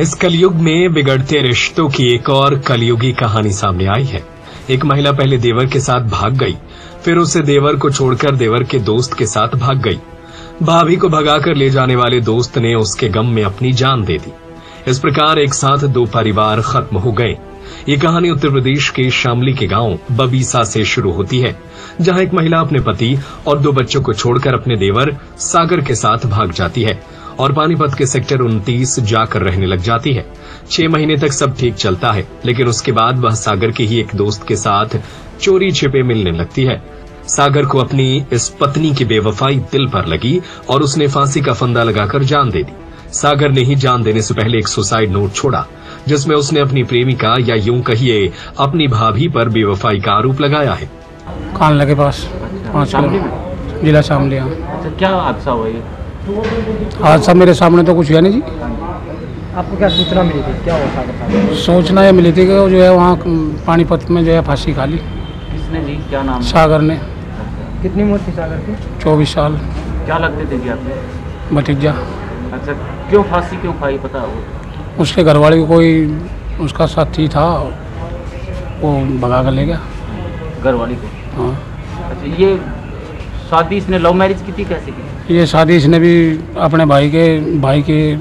इस कलयुग में बिगड़ते रिश्तों की एक और कलयुगी कहानी सामने आई है। एक महिला पहले देवर के साथ भाग गई, फिर उसे देवर को छोड़कर देवर के दोस्त के साथ भाग गई। भाभी को भगाकर ले जाने वाले दोस्त ने उसके गम में अपनी जान दे दी। इस प्रकार एक साथ दो परिवार खत्म हो गए। ये कहानी उत्तर प्रदेश के शामली के गांव बबीसा से शुरू होती है, जहां एक महिला अपने पति और दो बच्चों को छोड़कर अपने देवर सागर के साथ भाग जाती है और पानीपत के सेक्टर 29 जाकर रहने लग जाती है। 6 महीने तक सब ठीक चलता है, लेकिन उसके बाद वह सागर के ही एक दोस्त के साथ चोरी छिपे मिलने लगती है। सागर को अपनी इस पत्नी की बेवफाई दिल पर लगी और उसने फांसी का फंदा लगाकर जान दे दी। सागर ने ही जान देने से पहले एक सुसाइड नोट छोड़ा, जिसमें उसने अपनी प्रेमिका या यूं कहिए अपनी भाभी पर बेवफाई का आरोप लगाया है। कानला के पास 5 किलो जिला शामली। अच्छा, क्या हादसा हुआ ये? हादसा मेरे सामने तो कुछ हुआ नहीं जी। आपको क्या सूचना मिली थी? क्या हुआ था? सूचना ये मिली थी कि वो जो है वहाँ पानीपत में जो है फांसी खा ली। किसने जी? क्या नाम? सागर ने। कितनी उम्र थी सागर की? 24 साल। क्या लगते थे जी आपके? भतीजा। अच्छा, क्यों फांसी क्यों खाई पता हो? उसके घरवाले को कोई उसका साथी था, वो भगा कर ले गया घरवाली को। हाँ। अच्छा, ये शादी इसने लव मैरिज की थी, कैसे की? ये शादी इसने भी अपने भाई के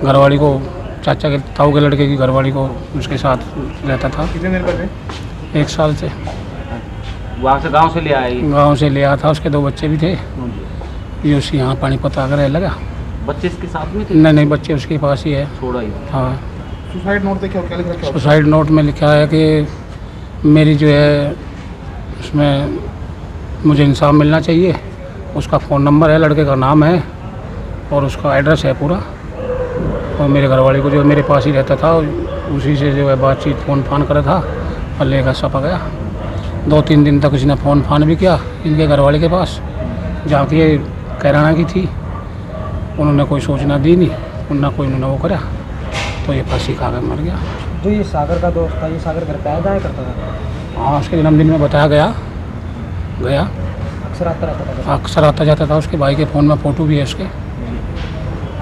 घरवाली को, चाचा के ताऊ के लड़के की घरवाली को उसके साथ रहता था। कितने दिन पहले? 1 साल से। वहाँ से गांव से ले आया? गांव से ले आया था। उसके 2 बच्चे भी थे। ये उसकी यहाँ पानीपत आकर रह लगा। बच्चे इसके साथ में थे? नहीं, बच्चे उसके पास ही है। छोड़ा ही? हाँ। सुसाइड नोट क्या लिखा है? सुसाइड नोट में लिखा है कि मेरी जो है उसमें मुझे इंसाफ मिलना चाहिए। उसका फ़ोन नंबर है, लड़के का नाम है और उसका एड्रेस है पूरा। और मेरे घरवाले को जो मेरे पास ही रहता था, उसी से जो है बातचीत फ़ोन फान करा था और लेकर सपा गया। 2-3 दिन तक इसने फ़ोन फान भी किया इनके घरवाले के पास, जहाँ की ये कैराना की थी। उन्होंने कोई सूचना दी नहीं, उन्होंने वो करा, तो ये फांसी खा कर मर गया। जो ये सागर का दोस्त था, ये सागर घर पे आया जाया करता था? हाँ, उसके जन्मदिन में बताया गया। अक्सर आता रहता था? अक्सर आता जाता था। उसके भाई के फ़ोन में फ़ोटो भी है उसके।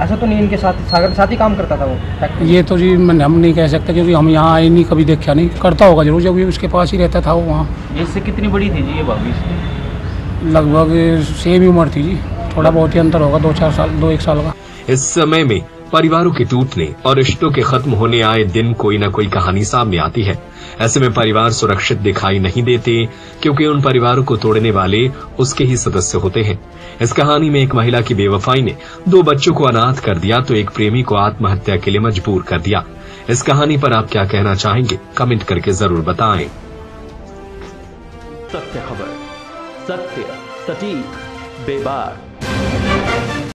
ऐसा तो नहीं इनके साथ सागर के साथ ही काम करता था वो? ये तो जी हम नहीं कह सकते, क्योंकि हम यहाँ आए नहीं, कभी देखा नहीं। करता होगा जरूर, जब ये उसके पास ही रहता था वो वहाँ। इससे कितनी बड़ी थी जी ये भाभी इसकी? लगभग सेम ही उम्र थी जी, थोड़ा बहुत ही अंतर होगा, 2-4 साल, 2-1 साल का। इस समय में परिवारों के टूटने और रिश्तों के खत्म होने आए दिन कोई न कोई कहानी सामने आती है। ऐसे में परिवार सुरक्षित दिखाई नहीं देते, क्योंकि उन परिवारों को तोड़ने वाले उसके ही सदस्य होते हैं। इस कहानी में एक महिला की बेवफाई ने 2 बच्चों को अनाथ कर दिया, तो एक प्रेमी को आत्महत्या के लिए मजबूर कर दिया। इस कहानी पर आप क्या कहना चाहेंगे? कमेंट करके जरूर बताएं। सत्य खबर, सत्य, सटीक, बेबाक।